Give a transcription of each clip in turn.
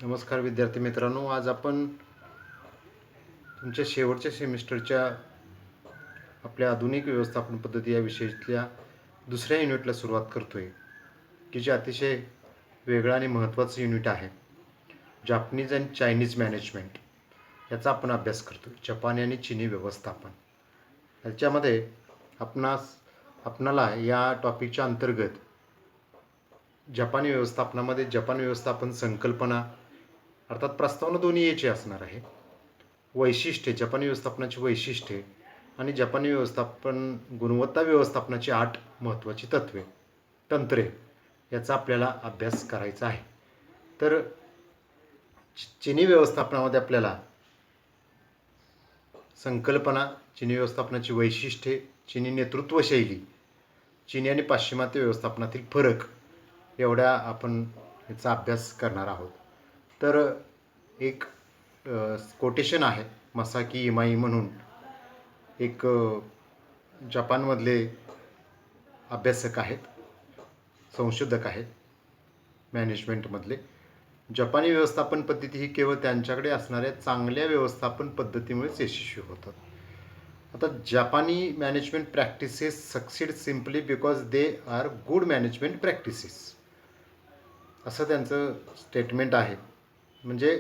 नमस्कार विद्यार्थी मित्रांनो, आज आपण तुमच्या शेवटच्या सेमिस्टरच्या आपल्या आधुनिक व्यवस्थापन पद्धती या विषयातल्या दुसऱ्या युनिटला सुरुवात करतोय, की जे अतिशय वेगळं आणि महत्त्वाचं युनिट आहे. जापनीज अँड चायनीज मॅनेजमेंट याचा आपण अभ्यास करतोय. जपानी आणि चिनी व्यवस्थापन याच्यामध्ये आपणाला या टॉपिकच्या अंतर्गत जपानी व्यवस्थापनामध्ये जपान व्यवस्थापन संकल्पना अर्थात प्रस्तावना दोन्ही याची असणार आहे. वैशिष्ट्ये, जपानी व्यवस्थापनाची वैशिष्ट्ये आणि जपानी व्यवस्थापन गुणवत्ता व्यवस्थापनाची 8 महत्त्वाची तंत्रे याचा आपल्याला अभ्यास करायचा आहे. तर चिनी व्यवस्थापनामध्ये आपल्याला संकल्पना, चिनी व्यवस्थापनाची वैशिष्ट्ये, चिनी नेतृत्व शैली, चिनी आणि पाश्चिमात्य व्यवस्थापनातील फरक एवढ्या आपण याचा अभ्यास करणार आहोत. तर एक कोटेशन आहे, मसाकी इमाई म्हणून एक जपानमधले अभ्यासक आहेत, संशोधक आहेत मॅनेजमेंटमधले. जपानी व्यवस्थापन पद्धती ही केवळ त्यांच्याकडे असणाऱ्या चांगल्या व्यवस्थापन पद्धतीमुळेच यशस्वी होतात. आता जापानी management practices succeed simply because they are good management practices, असं त्यांचं स्टेटमेंट आहे. म्हणजे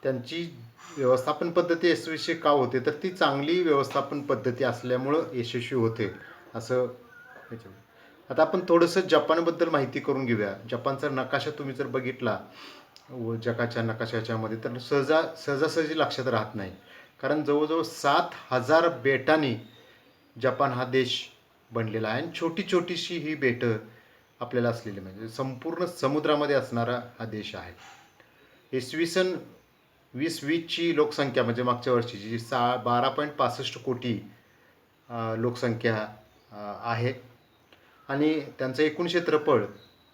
त्यांची व्यवस्थापन पद्धती यशस्वी का होते, तर ती चांगली व्यवस्थापन पद्धती असल्यामुळं यशस्वी होते असं. आता आपण थोडंसं जपानबद्दल माहिती करून घेऊया. जपानचा नकाशा तुम्ही जर बघितला जगाच्या नकाशाच्यामध्ये तर सहजासहजी लक्षात राहत नाही, कारण जवळजवळ 7,000 बेटांनी जपान हा देश बनलेला आहे. आणि छोटी छोटीशी ही बेटं आपल्याला असलेली, म्हणजे संपूर्ण समुद्रामध्ये असणारा हा देश आहे. इसवी सन 2020ची लोकसंख्या म्हणजे मागच्या वर्षीची 12.65 कोटी लोकसंख्या आहे. आणि त्यांचं एकूण क्षेत्रफळ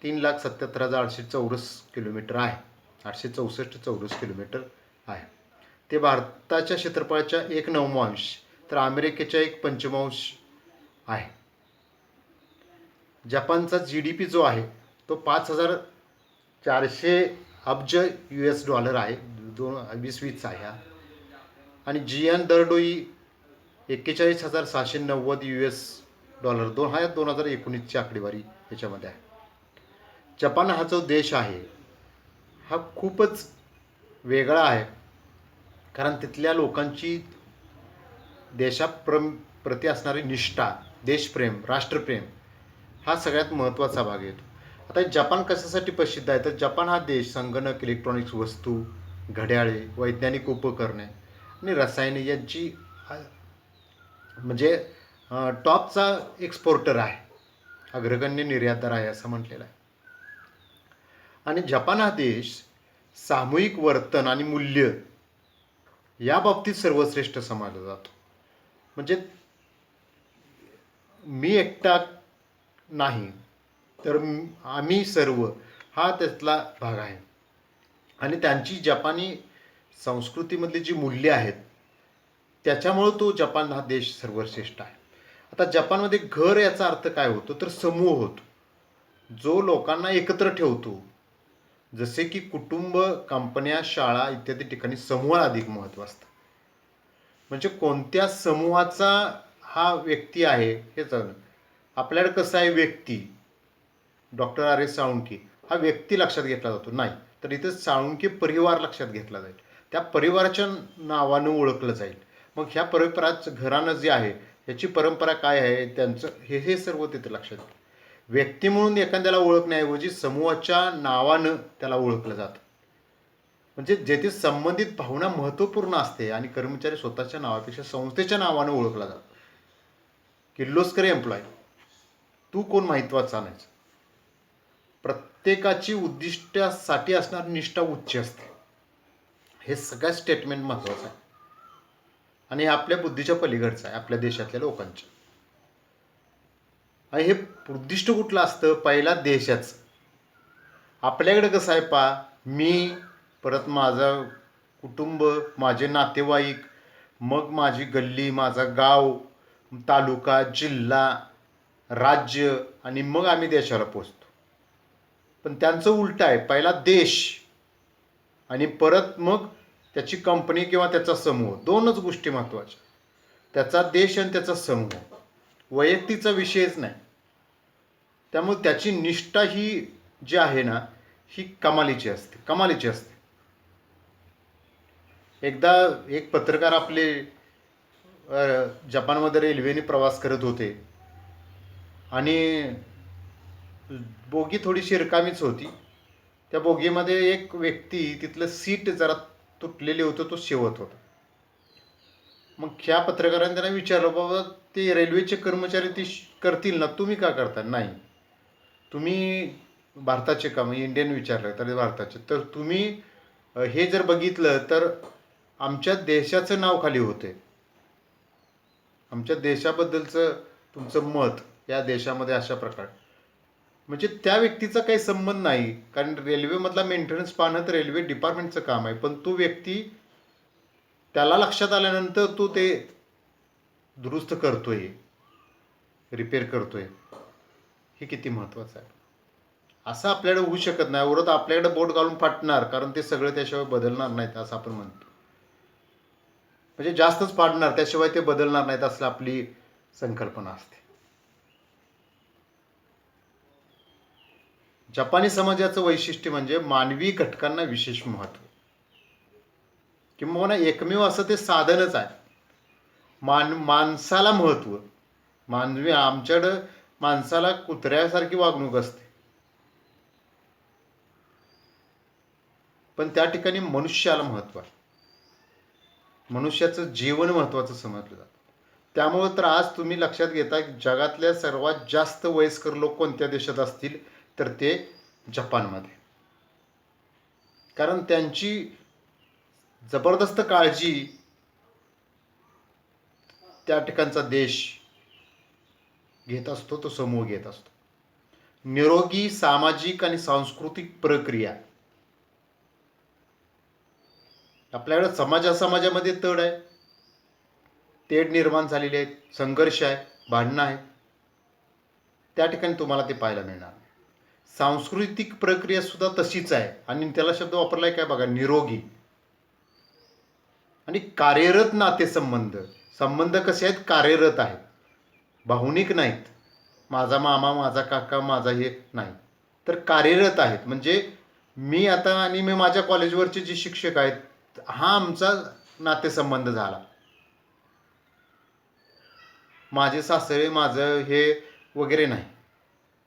3,77,800 चौरस किलोमीटर आहे, 864 चौरस किलोमीटर आहे. ते भारताच्या क्षेत्रफळाच्या 1/9 तर अमेरिकेच्या 1/5 आहे. जपानचा GDP जो आहे तो 5,400 अब्ज $US आहे, 2020 आहे हा. आणि GN दरडोई 41,690 $US, हा 2019ची आकडेवारी याच्यामध्ये आहे. जपान हा जो देश आहे हा खूपच वेगळा आहे, कारण तिथल्या लोकांची देशाप्रती असणारी निष्ठा, देशप्रेम, राष्ट्रप्रेम हा सगळ्यात महत्त्वाचा भाग येतो. आता जपान कशासाठी प्रसिद्ध आहे, तर जपान हा देश संगणक, इलेक्ट्रॉनिक्स वस्तू, घड्याळे, वैज्ञानिक उपकरणे आणि रसायने यांची म्हणजे टॉपचा एक्सपोर्टर आहे, अग्रगण्य निर्यातदार आहे असं म्हटलेलं आहे. आणि जपान हा देश सामूहिक वर्तन आणि मूल्य या बाबतीत सर्वश्रेष्ठ समजला जातो. म्हणजे मी एकटा नाही तर आम्ही सर्व हा त्यातला भाग आहे. आणि त्यांची जपानी संस्कृतीमधली जी मूल्य आहेत त्याच्यामुळं तो जपान हा देश सर्वश्रेष्ठ आहे. आता जपानमध्ये घर याचा अर्थ काय होतो, तर समूह होतो, जो लोकांना एकत्र ठेवतो. जसे की कुटुंब, कंपन्या, शाळा इत्यादी ठिकाणी समूहाला अधिक महत्त्व असतं. म्हणजे कोणत्या समूहाचा हा व्यक्ती आहे हे जाणं. आपल्याकडे कसं आहे, व्यक्ती डॉक्टर R.S. साळुंखे हा व्यक्ती लक्षात घेतला जातो नाही, तर इथं साळुंखे परिवार लक्षात घेतला जाईल, त्या परिवाराच्या नावानं ओळखलं जाईल. मग ह्या परंपराचं घराणं जे आहे याची परंपरा काय आहे त्यांचं हे सर्व तिथं लक्षात घेतलं. व्यक्ती म्हणून एखाद्याला ओळखण्याऐवजी समूहाच्या नावानं त्याला ओळखलं जातं. म्हणजे जेथे संबंधित भावना महत्त्वपूर्ण असते आणि कर्मचारी स्वतःच्या नावापेक्षा संस्थेच्या नावानं ओळखला जातो. किर्लोस्कर एम्प्लॉय, तू कोण महत्त्वाचा नाही. प्रत्येकाची उद्दिष्टासाठी असणारी निष्ठा उच्च असते. हे सगळं स्टेटमेंट महत्त्वाचं आहे आणि आपल्या बुद्धीच्या पलीकडचं आहे आपल्या देशातल्या लोकांच्या. आणि हे उद्दिष्ट कुठलं असतं, पहिला देशाचं. आपल्याकडे कसं आहे मी, परत माझं कुटुंब, माझे नातेवाईक, मग माझी गल्ली, माझा गाव, तालुका, जिल्हा, राज्य आणि मग आम्ही देशाला पोचतो. पण त्यांचं उलट आहे, पहिला देश आणि परत मग त्याची कंपनी किंवा त्याचा समूह, दोनच गोष्टी महत्त्वाच्या. त्याचा देश आणि त्याचा समूह, वैयक्तिकचा विषयच नाही. त्यामुळे त्याची निष्ठा ही जी आहे ना, ही कमालीची असते, कमालीची असते. एकदा एक पत्रकार आपले जपानमध्ये रेल्वेने प्रवास करत होते आणि बोगी थोडीशी रिकामीच होती. त्या बोगीमध्ये एक व्यक्ती, तिथलं सीट जरा तुटलेले होतं, तो शेवत होता. मग ह्या पत्रकाराने त्यांना विचारलं, बाबा ते रेल्वेचे कर्मचारी ते करतील ना, तुम्ही का करता? नाही, तुम्ही भारताचे काम, इंडियन विचारलं तर भारताचे, तर तुम्ही हे जर बघितलं तर आमच्या देशाचं नाव खाली होते, आमच्या देशाबद्दलचं तुमचं मत या देशामध्ये अशा प्रकारे. म्हणजे त्या व्यक्तीचा काही संबंध नाही, कारण रेल्वेमधला मेंटेनन्स पाहणं तर रेल्वे डिपार्टमेंटचं काम आहे, पण तो व्यक्ती त्याला लक्षात आल्यानंतर तो ते दुरुस्त करतोय, रिपेअर करतोय, हे किती महत्त्वाचं आहे. असं आपल्याकडे होऊ शकत नाही. उलट आपल्याकडे बोट घालून फाटणार, कारण ते सगळं त्याशिवाय बदलणार नाहीत असं आपण म्हणतो. म्हणजे जास्तच फाडणार, त्याशिवाय ते बदलणार नाहीत असं आपली संकल्पना असते. जपानी समाजाचं वैशिष्ट्य म्हणजे मानवी घटकांना विशेष महत्त्व, किंवा एकमेव असं ते साधनच आहे. माणसाला महत्त्व, मानवी, आमच्याकडं माणसाला कुत्र्यासारखी वागणूक असते, पण त्या ठिकाणी मनुष्याला महत्त्व आहे. मनुष्याचं जीवन महत्त्वाचं समजलं जातं. त्यामुळं तर आज तुम्ही लक्षात घेता, जगातल्या सर्वात जास्त वयस्कर लोक कोणत्या देशात असतील तर ते जपानमध्ये. कारण त्यांची जबरदस्त काळजी त्या ठिकाणचा देश घेत असतो, तो समूह घेत असतो. निरोगी सामाजिक आणि सांस्कृतिक प्रक्रिया, आपल्याकडे समाजामध्ये तड आहे, तेढ निर्माण झालेली आहे, संघर्ष आहे, भांडणं आहे, त्या ठिकाणी तुम्हाला ते पाहायला मिळणार. सांस्कृतिक प्रक्रिया सुद्धा तशीच आहे, आणि त्याला शब्द वापरलाय काय बघा, निरोगी. आणि कार्यरत नातेसंबंध, संबंध कसे आहेत, कार्यरत आहेत, भावनिक नाहीत, माझा मामा, माझा काका, माझा हे नाही, तर कार्यरत आहेत. म्हणजे मी आता आणि मी माझ्या कॉलेजवरचे जे शिक्षक आहेत, हा आमचा नातेसंबंध झाला. माझे सासरे, माझं हे वगैरे नाही.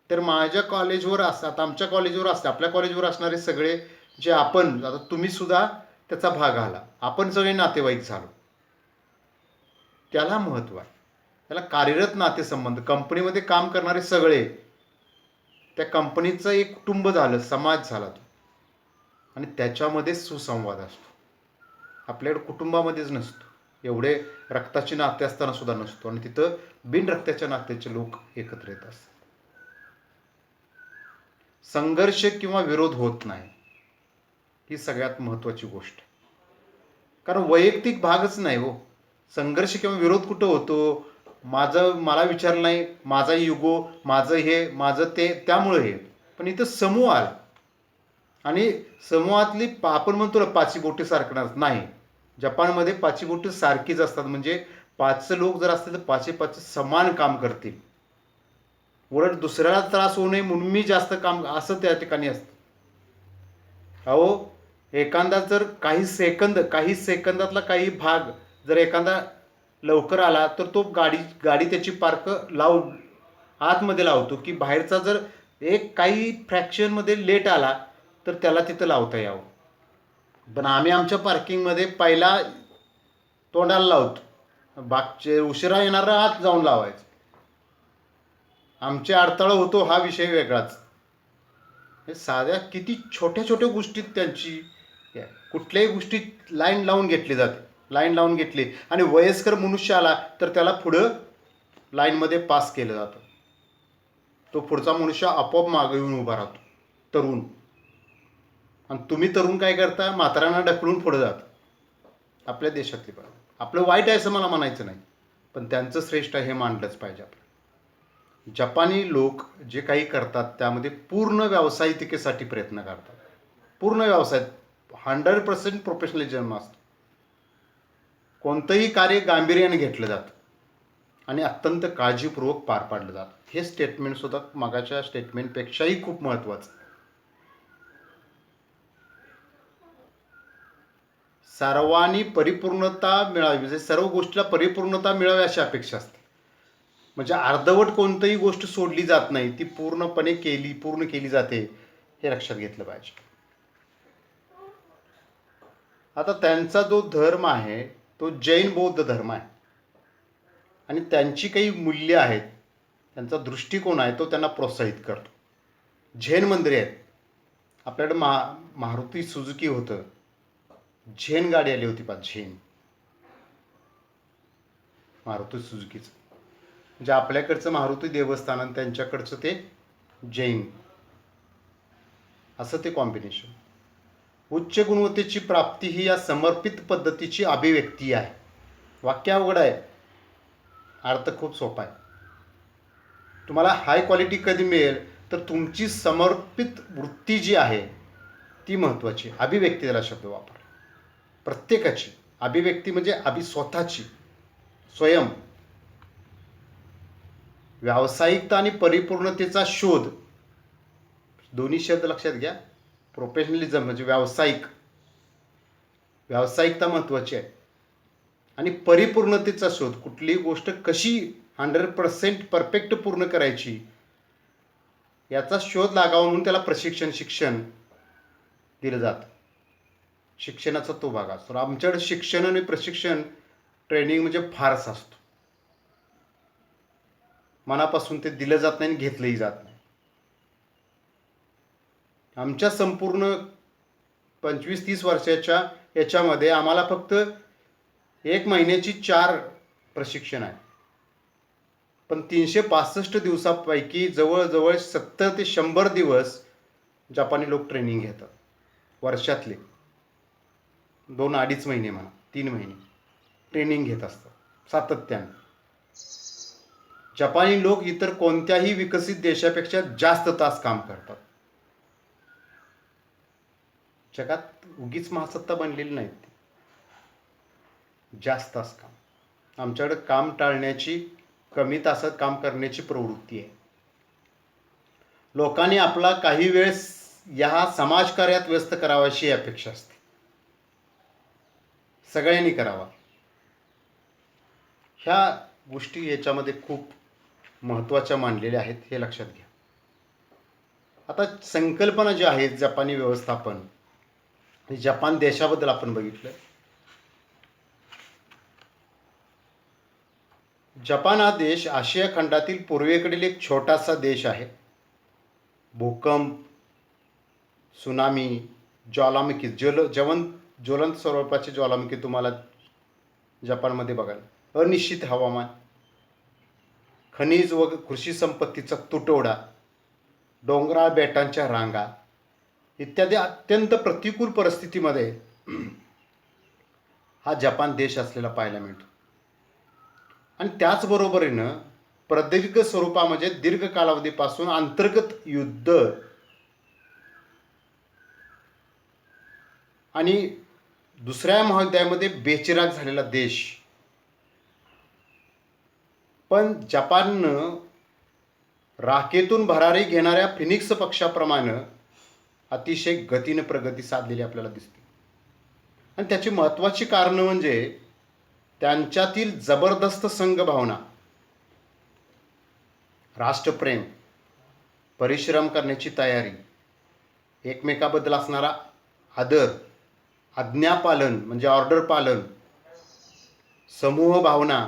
तर माझ्या कॉलेजवर असतात, आमच्या कॉलेजवर असतात, आपल्या कॉलेजवर असणारे सगळे जे आपण, आता तुम्ही सुद्धा त्याचा भाग आला, आपण सगळे नातेवाईक झालो, त्याला महत्त्व आहे. त्याला कार्यरत नातेसंबंध, कंपनीमध्ये काम करणारे सगळे, त्या कंपनीचं एक कुटुंब झालं, समाज झाला तो, आणि त्याच्यामध्ये सुसंवाद असतो. आपल्याकडे कुटुंबामध्येच नसतो, एवढे रक्ताचे नाते असताना सुद्धा नसतो, आणि तिथं बिन रक्ताच्या नात्याचे लोक एकत्र येत असतात. संघर्ष किंवा विरोध होत नाही, ही सगळ्यात महत्त्वाची गोष्ट. कारण वैयक्तिक भागच नाही हो, संघर्ष किंवा विरोध कुठं होतो, मला विचारलं नाही, माझा युगो, माझं हे, माझं ते, त्यामुळे हे. पण इथं समूह आला, आणि समूहातली आपण म्हणतो ना पाची बोटे सारखणार नाही, जपानमध्ये पाची बोटे सारखीच असतात. म्हणजे 5 लोक जर असतील तर 5 समान काम करतील. उलट दुसऱ्याला त्रास होऊ नये म्हणून मी जास्त काम, असं त्या ठिकाणी असतं. अहो, एखादा जर काही सेकंदातला काही भाग जर एखादा लवकर आला तर तो गाडी त्याची पार्क आतमध्ये लावतो, की बाहेरचा जर एक काही फ्रॅक्शनमध्ये लेट आला तर त्याला तिथं लावता यावं. पण आम्ही आमच्या पार्किंगमध्ये पहिला तोंडाला लावतो, बागचे उशिरा येणारा आत जाऊन लावायचं. आमचे अडथळा होतो हा विषय वेगळाच. हे साध्या किती छोट्या छोट्या गोष्टीत त्यांची, कुठल्याही गोष्टीत लाईन लावून घेतली जाते, लाईन लावून घेतली, आणि वयस्कर मनुष्य आला तर त्याला पुढं लाईनमध्ये पास केलं जातं. तो पुढचा मनुष्य आपोआप मागे येऊन उभा राहतो, तरुण. आणि तुम्ही तरुण काय करता, म्हाताऱ्यांना ढकलून पुढे जाता. आपल्या देशातली पण आपलं वाईट आहे असं मला म्हणायचं नाही, पण त्यांचं श्रेष्ठ आहे हे मानलंच पाहिजे आपलं. जपानी लोक जे काही करतात त्यामध्ये पूर्ण व्यावसायिकतेसाठी प्रयत्न करतात, पूर्ण व्यवसाय. 100% प्रोफेशनलिझम असतो. कोणतंही कार्य गांभीर्याने घेतलं जातं आणि अत्यंत काळजीपूर्वक पार पाडलं जातं. हे स्टेटमेंटसुद्धा मागाच्या स्टेटमेंटपेक्षाही खूप महत्त्वाचं. सर्वांनी परिपूर्णता मिळावी, म्हणजे सर्व गोष्टीला परिपूर्णता मिळावी अशी अपेक्षा असते. म्हणजे अर्धवट कोणतीही गोष्ट सोडली जात नाही, ती पूर्णपणे पूर्ण केली जाते, हे लक्षात घेतलं पाहिजे. आता त्यांचा जो धर्म आहे तो जैन बौद्ध धर्म आहे आणि त्यांची काही मूल्य आहेत, त्यांचा दृष्टिकोन आहे तो त्यांना प्रोत्साहित करतो. झेन मंदिरे आहेत. आपल्याकडे मारुती सुझुकी होतं, झेन गाडी आली होती झेन मारुती सुझुकीचं. म्हणजे आपल्याकडचं मारुती देवस्थान आणि त्यांच्याकडचं ते जैन, असं ते कॉम्बिनेशन. उच्च गुणवत्तेची प्राप्ती ही या समर्पित पद्धतीची अभिव्यक्ती आहे. वाक्य अवघड आहे, अर्थ खूप सोपा आहे. तुम्हाला हाय क्वालिटी कधी मिळेल तर तुमची समर्पित वृत्ती जी आहे ती महत्त्वाची. अभिव्यक्ती त्याला शब्द वापर. प्रत्येकाची अभिव्यक्ती म्हणजे स्वतःची, स्वयं. व्यावसायिकता आणि परिपूर्णतेचा शोध, दोन्ही शब्द लक्षात घ्या. प्रोफेशनलिझम म्हणजे व्यावसायिकता महत्त्वाची आहे आणि परिपूर्णतेचा शोध, कुठलीही गोष्ट कशी 100% परफेक्ट पूर्ण करायची याचा शोध लागावा म्हणून त्याला शिक्षण दिलं जातं. शिक्षणाचा तो भाग असतो. आमच्याकडे शिक्षण आणि प्रशिक्षण ट्रेनिंग म्हणजे फारच असतो. मनापासून ते दिलं जात नाही आणि घेतलंही जात नाही. आमच्या संपूर्ण 25-30 वर्षाच्या याच्यामध्ये आम्हाला फक्त 1 महिन्याची 4 प्रशिक्षण आहे, पण 365 दिवसापैकी जवळजवळ 70 ते 100 दिवस जपानी लोक ट्रेनिंग घेतात. वर्षातले 2-2.5 महिने म्हणा, 3 महिने ट्रेनिंग घेत असतात सातत्याने. जपानी लोक इतर कोणत्याही विकसित देशापेक्षा जास्त तास काम करतात. जगात उगीच महासत्ता बनलेली नाहीत, जास्त तास काम. आमच्याकडे काम टाळण्याची, कमी तासात काम करण्याची प्रवृत्ती आहे. लोकांनी आपला काही वेळ या समाजकार्यात व्यस्त करावा अशी अपेक्षा असते. सगळ्यांनी करावा. ह्या गोष्टी याच्यामध्ये खूप महत्त्वाच्या मानलेल्या आहेत, हे लक्षात घ्या. आता संकल्पना जी आहे जपानी व्यवस्थापन, जपान देशाबद्दल आपण बघितलं. जपान हा देश आशिया खंडातील पूर्वेकडील एक छोटासा देश आहे. भूकंप, सुनामी, ज्वालामुखी, ज्वलंत स्वरूपाचे ज्वालामुखी तुम्हाला जपानमध्ये बघाल. अनिश्चित हवामान, खनिज व कृषी संपत्तीचा तुटवडा, डोंगराळ बेटांच्या रांगा इत्यादी अत्यंत प्रतिकूल परिस्थितीमध्ये हा जपान देश असलेला पाहायला मिळतो. आणि त्याचबरोबरीनं प्रदीर्घ स्वरूपामध्ये दीर्घ कालावधीपासून अंतर्गत युद्ध आणि दुसऱ्या महायुद्धामध्ये बेचिराग झालेला देश. पण जपाननं राखेतून भरारी घेणाऱ्या फिनिक्स पक्षाप्रमाणे अतिशय गतीने प्रगती साधलेली आपल्याला दिसते. आणि त्याची महत्त्वाची कारणं म्हणजे त्यांच्यातील जबरदस्त संघभावना, राष्ट्रप्रेम, परिश्रम करण्याची तयारी, एकमेकाबद्दल असणारा आदर, आज्ञापालन म्हणजे ऑर्डर पालन, समूह भावना,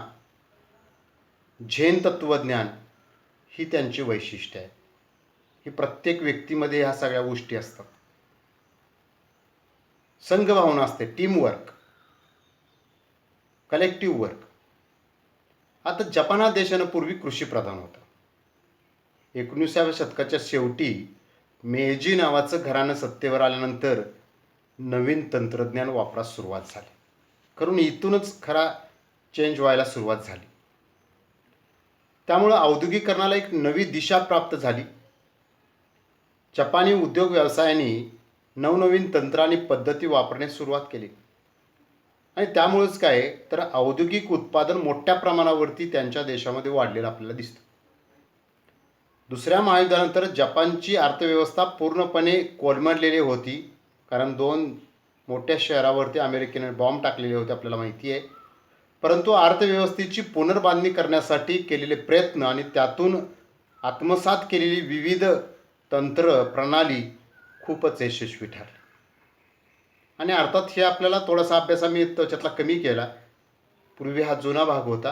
झेन तत्वज्ञान ही त्यांची वैशिष्ट्य आहे. ही प्रत्येक व्यक्तीमध्ये ह्या सगळ्या गोष्टी असतात. संघभावना असते, टीमवर्क, कलेक्टिव्ह वर्क. आता जपान हा देशानं पूर्वी कृषीप्रधान होता. 19व्या शतकाच्या शेवटी मेजी नावाचं घराणं सत्तेवर आल्यानंतर नवीन तंत्रज्ञान वापरास सुरुवात झाली. कारण इथूनच खरा चेंज व्हायला सुरुवात झाली. त्यामुळं औद्योगिकरणाला एक नवी दिशा प्राप्त झाली. जपानी उद्योग व्यवसायाने नवनवीन तंत्र आणि पद्धती वापरण्यास सुरुवात केली. आणि त्यामुळेच काय आहे, तर औद्योगिक उत्पादन मोठ्या प्रमाणावरती त्यांच्या देशामध्ये वाढलेलं आपल्याला दिसतं. दुसऱ्या महायुद्धानंतर जपानची अर्थव्यवस्था पूर्णपणे कोलमडलेली होती, कारण दोन मोठ्या शहरावरती अमेरिकेने बॉम्ब टाकलेले होते, आपल्याला माहिती आहे. परंतु अर्थव्यवस्थेची पुनर्बांधणी करण्यासाठी केलेले प्रयत्न आणि त्यातून आत्मसात केलेली विविध तंत्र प्रणाली खूपच यशस्वी ठरली. आणि अर्थात हे आपल्याला थोडासा अभ्यास आम्ही त्याच्यातला कमी केला. पूर्वी हा जुना भाग होता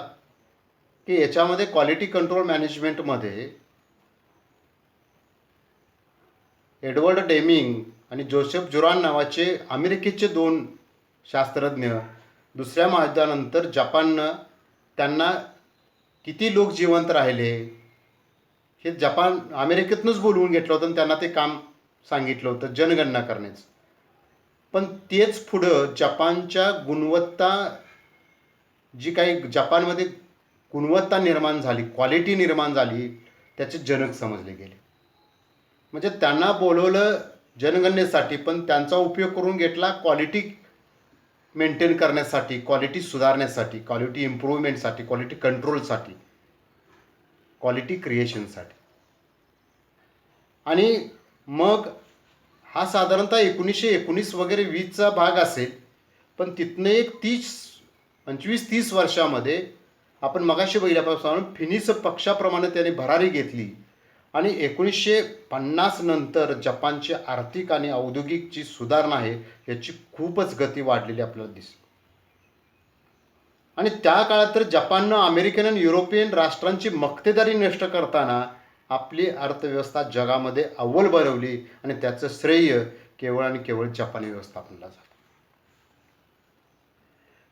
की याच्यामध्ये क्वालिटी कंट्रोल मॅनेजमेंटमध्ये एडवर्ड डेमिंग आणि जोसेफ जुरान नावाचे अमेरिकेचे दोन शास्त्रज्ञ दुसऱ्या महायुद्धानंतर जपाननं त्यांना किती लोक जिवंत राहिले हे जपान अमेरिकेतूनच बोलवून घेतलं होतं आणि त्यांना ते काम सांगितलं होतं जनगणना करण्याचं. पण तेच पुढं जपानच्या गुणवत्ता जी काही जपानमध्ये गुणवत्ता निर्माण झाली, क्वालिटी निर्माण झाली, त्याचे जनक समजले गेले. म्हणजे त्यांना बोलवलं जनगणनेसाठी, पण त्यांचा उपयोग करून घेतला क्वालिटी मेंटेन करण्यासाठी, क्वालिटी सुधारण्यासाठी, क्वालिटी इम्प्रूव्हमेंटसाठी, क्वालिटी कंट्रोलसाठी, क्वालिटी क्रिएशनसाठी. आणि मग हा साधारणतः 1919 वगैरे 20चा भाग असेल. पण तिथनं एक 25-30 वर्षामध्ये आपण मगाशी बघितल्यापासून फिनिक्स पक्षाप्रमाणे त्याने भरारी घेतली आणि 1950 नंतर जपानची आर्थिक आणि औद्योगिक जी सुधारणा आहे याची खूपच गती वाढलेली आपल्याला दिसली. आणि त्या काळात तर जपाननं अमेरिकन आणि युरोपियन राष्ट्रांची मक्तेदारी नष्ट करताना आपली अर्थव्यवस्था जगामध्ये अव्वल बनवली आणि त्याचं श्रेय केवळ आणि केवळ जपानी व्यवस्थापनाला झालं.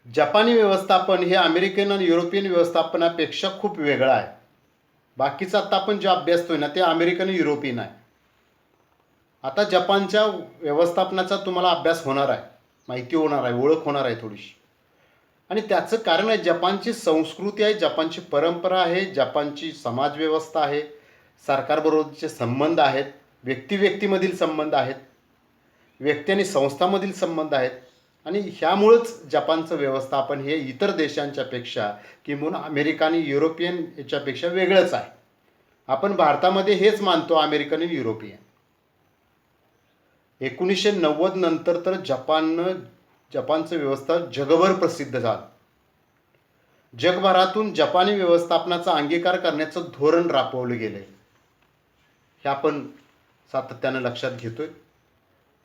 जपानी व्यवस्थापन हे अमेरिकन आणि युरोपियन व्यवस्थापनापेक्षा खूप वेगळं आहे. बाकीचा आता आपण जे अभ्यासतोय ना ते अमेरिकन आणि युरोपियन आहे. आता जपानच्या व्यवस्थापनाचा तुम्हाला अभ्यास होणार आहे, माहिती होणार आहे, ओळख होणार आहे थोडीशी. आणि त्याचं कारण आहे जपानची संस्कृती आहे, जपानची परंपरा आहे, जपानची समाजव्यवस्था आहे, सरकारबरोबरचे संबंध आहेत, व्यक्तिव्यक्तीमधील संबंध आहेत, व्यक्ती आणि संस्थांमधील संबंध आहेत. आणि ह्यामुळंच जपानचं व्यवस्थापन हे इतर देशांच्यापेक्षा किंवा अमेरिका आणि युरोपियन याच्यापेक्षा वेगळंच आहे. आपण भारतामध्ये हेच मानतो अमेरिकन आणि युरोपियन. 1990 नंतर तर जपानचं व्यवस्था जगभर प्रसिद्ध झालं. जगभरातून जपानी व्यवस्थापनाचा अंगीकार करण्याचं धोरण राबवलं गेलं आहे, हे आपण सातत्यानं लक्षात घेतोय.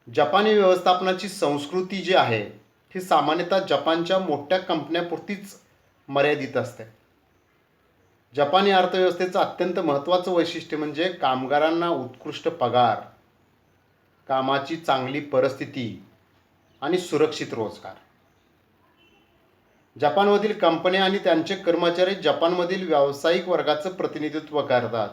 जपानी व्यवस्थापनाची संस्कृती जी आहे ही सामान्यतः जपानच्या मोठ्या कंपन्यांपुरतीच मर्यादित असते. जपानी अर्थव्यवस्थेचं अत्यंत महत्त्वाचं वैशिष्ट्य म्हणजे कामगारांना उत्कृष्ट पगार, कामाची चांगली परिस्थिती आणि सुरक्षित रोजगार. जपानमधील कंपन्या आणि त्यांचे कर्मचारी जपानमधील व्यावसायिक वर्गाचं प्रतिनिधित्व करतात.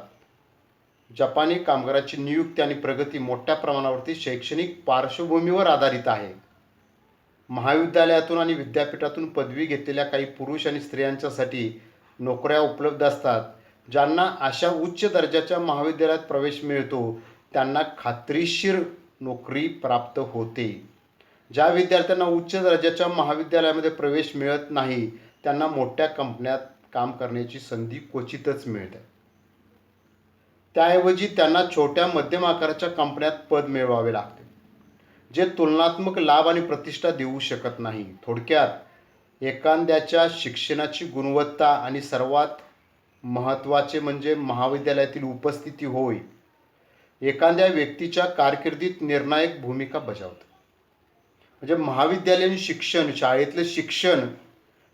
जपानी कामगाराची नियुक्ती आणि प्रगती मोठ्या प्रमाणावरती शैक्षणिक पार्श्वभूमीवर आधारित आहे. महाविद्यालयातून आणि विद्यापीठातून पदवी घेतलेल्या काही पुरुष आणि स्त्रियांच्यासाठी नोकऱ्या उपलब्ध असतात. ज्यांना अशा उच्च दर्जाच्या महाविद्यालयात प्रवेश मिळतो त्यांना खात्रीशीर नोकरी प्राप्त होते. ज्या विद्यार्थ्यांना उच्च दर्जाच्या महाविद्यालयामध्ये प्रवेश मिळत नाही त्यांना मोठ्या कंपन्यात काम करण्याची संधी क्वचितच मिळते. त्याऐवजी त्यांना छोट्या मध्यम आकाराच्या कंपन्यात पद मिळवावे लागते, जे तुलनात्मक लाभ आणि प्रतिष्ठा देऊ शकत नाही. थोडक्यात एखाद्याच्या शिक्षणाची गुणवत्ता आणि सर्वात महत्त्वाचे म्हणजे महाविद्यालयातील उपस्थिती होय, एखाद्या व्यक्तीच्या कारकिर्दीत निर्णायक भूमिका बजावते. म्हणजे महाविद्यालयीन शिक्षण, शाळेतलं शिक्षण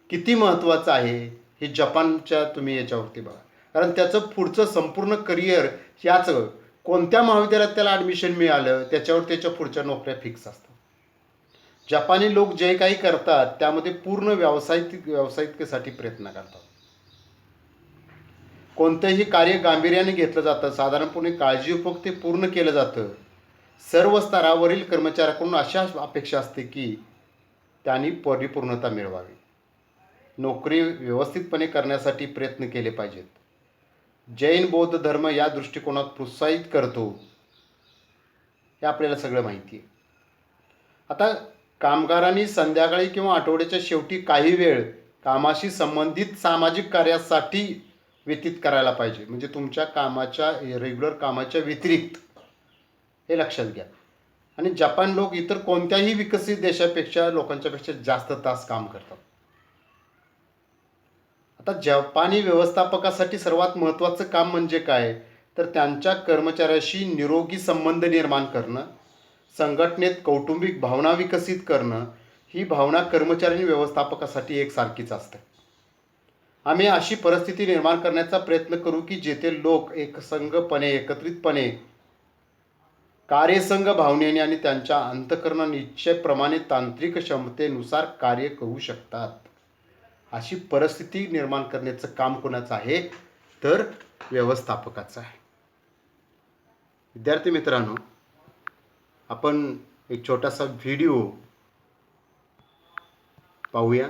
किती महत्त्वाचं आहे हे जपानच्या तुम्ही याच्यावरती बघा. कारण त्याचं पुढचं संपूर्ण करिअर ह्याच कोणत्या महाविद्यालयात त्याला ॲडमिशन मिळालं त्याच्यावर त्याच्या पुढच्या नोकऱ्या फिक्स असतात. जपानी लोक जे काही करतात त्यामध्ये पूर्ण व्यावसायिकतेसाठी प्रयत्न करतात. कोणतंही कार्य गांभीर्याने घेतलं जातं, साधारणपणे काळजीपूर्वक ते पूर्ण केलं जातं. सर्व स्तरावरील कर्मचाऱ्याकडून अशा अपेक्षा असते की त्यांनी परिपूर्णता मिळवावी, नोकरी व्यवस्थितपणे करण्यासाठी प्रयत्न केले पाहिजेत. जैन बौद्ध धर्म या दृष्टिकोनात प्रोत्साहित करतो, हे आपल्याला सगळं माहिती आहे. आता कामगारांनी संध्याकाळी किंवा आठवड्याच्या शेवटी काही वेळ कामाशी संबंधित सामाजिक कार्यासाठी व्यतीत करायला पाहिजे. म्हणजे तुमच्या कामाच्या रेग्युलर कामाच्या व्यतिरिक्त, हे लक्षात घ्या. आणि जपान लोक इतर कोणत्याही विकसित देशापेक्षा लोकांच्यापेक्षा जास्त तास काम करतात. आता जपानी व्यवस्थापकासाठी सर्वात महत्त्वाचं काम म्हणजे काय, तर त्यांच्या कर्मचाऱ्याशी निरोगी संबंध निर्माण करणं, संघटनेत कौटुंबिक भावना विकसित करणं. ही भावना कर्मचारी आणि व्यवस्थापकासाठी एकसारखीच असते. आम्ही अशी परिस्थिती निर्माण करण्याचा प्रयत्न करू की जेथे लोक एकसंघपणे एकत्रितपणे कार्यसंघ भावनेने आणि त्यांच्या अंतःकरण इच्छेप्रमाणे तांत्रिक क्षमतेनुसार कार्य करू शकतात. अशी परिस्थिती निर्माण करण्याचं काम कोणाचं आहे, तर व्यवस्थापकाचं आहे. विद्यार्थी मित्रांनो, आपण एक छोटासा व्हिडिओ पाहूया.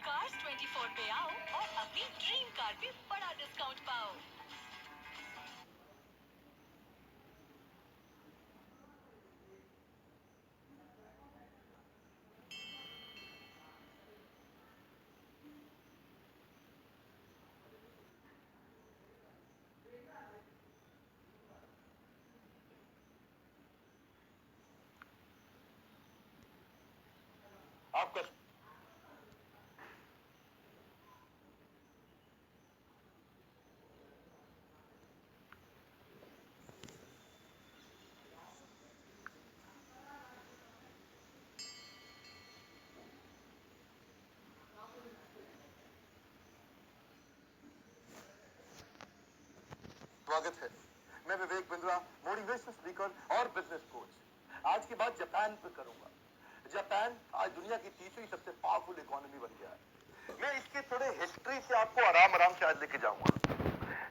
कार्स 24 पे आओ और अपनी ड्रीम कार पे बड़ा डिस्काउंट पाओ। आपका स्वागत है। मैं विवेक बिंद्रा, मोटिवेशनल स्पीकर और बिजनेस कोच। आज की बात जापान पे करूंगा। जापान आज दुनिया की तीसरी सबसे पावरफुल इकोनॉमी बन गया है। मैं इसके थोड़े हिस्ट्री से आपको आराम आराम से आज लेके जाऊंगा।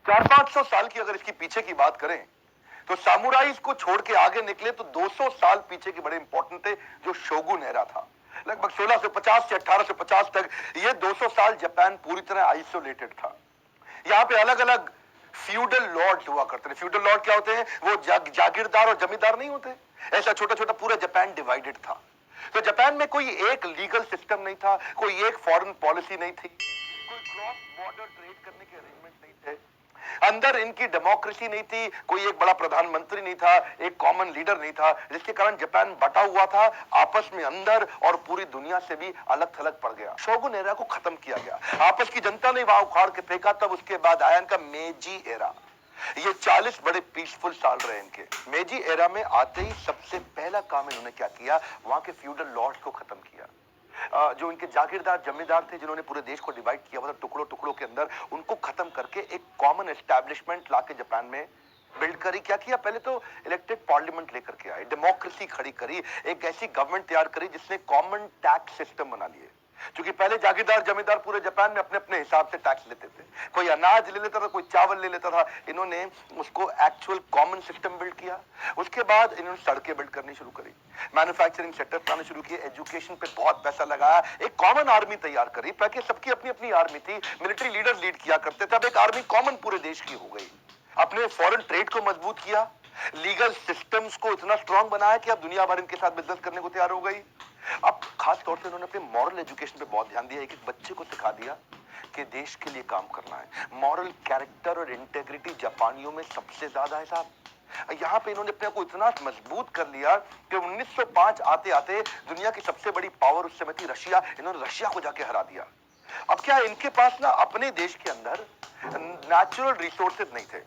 400-500 साल की अगर इसकी पीछे की बात करें तो सामुराइज को छोड़ के आगे निकले तो 200 साल पीछे के बड़े इंपॉर्टेंट थे, जो शोगुन एरा था। लगभग 1650 से 1850 तक ये 200 साल जापान पूरी तरह आइसोलेटेड था। यहाँ पे अलग अलग फ्यूडल लॉर्ड हुआ करते थे। फ्यूडल लॉर्ड क्या होते हैं? वो जागीरदार और जमींदार नहीं होते। ऐसा छोटा छोटा पूरा जापान डिवाइडेड था। तो जापान में कोई एक लीगल सिस्टम नहीं था, कोई एक फॉरेन पॉलिसी नहीं थी, कोई क्रॉस बॉर्डर ट्रेड करने के अरेंजमेंट नहीं थे, अंदर इनकी डेमोक्रेसी नहीं थी, कोई एक बड़ा प्रधानमंत्री नहीं था, एक कॉमन लीडर नहीं था, जिसके कारण जापान बटा हुआ था, आपस में अंदर और पूरी दुनिया से भी अलग थलग पड़ गया। शोगुन एरा को खत्म किया गया, आपस की जनता ने वहां उखाड़ के फेंका। तब उसके बाद आया इनका मेजी एरा। ये 40 बड़े पीसफुल साल रहे इनके। मेजी एरा में आते ही सबसे पहला काम इन्होंने क्या किया, वहां के फ्यूडल लॉर्ड्स को खत्म किया। जो इनके जागीरदार जमींदार थे, जिन्होंने पूरे देश को डिवाइड किया हुआ था टुकड़ों टुकड़ों के अंदर, उनको खत्म करके एक कॉमन एस्टैब्लिशमेंट लाके जापान में बिल्ड करी। क्या किया? पहले तो इलेक्टेड पार्लियामेंट लेकर के आए, डेमोक्रेसी खड़ी करी, एक ऐसी गवर्नमेंट तैयार करी जिसने कॉमन टैक्स सिस्टम बना लिए। क्योंकि पहले जागीरदार जमींदार पूरे जापान में अपने अपने हिसाब से टैक्स लेते थे, कोई अनाज ले लेता था, कोई चावल ले लेता था। इन्होंने उसको एक्चुअल कॉमन सिस्टम बिल्ड किया। उसके बाद इन्होंने सड़कें बिल्ड करनी शुरू करी, मैन्युफैक्चरिंग सेक्टर बनाने शुरू किए, एजुकेशन पे बहुत पैसा लगाया, एक कॉमन आर्मी तैयार करी। पहले सबकी अपनी अपनी आर्मी थी, मिलिट्री लीडर लीड किया करते थे, अब एक आर्मी कॉमन पूरे देश की हो गई। अपने फॉरेन ट्रेड को मजबूत किया, लीगल सिस्टम्स को इतना स्ट्रांग बनाया कि अब दुनिया भर इनके साथ बिजनेस करने को तैयार हो गई। अब खास तौर से उन्होंने अपने मॉरल एजुकेशन पे बहुत ध्यान दिया, एक एक बच्चे को सिखा दिया कि देश के लिए काम करना है। मॉरल कैरेक्टर और इंटेग्रिटी जापानियों में सबसे ज्यादा है साहब। यहाँ पे इन्होंने अपने को इतना मजबूत कर लिया कि 1905 आते आते दुनिया की सबसे बड़ी पावर उस समय थी रशिया, इन्होंने रशिया को जाके हरा दिया। अब क्या है, इनके पास ना अपने देश के अंदर नेचुरल रिसोर्सेज नहीं थे।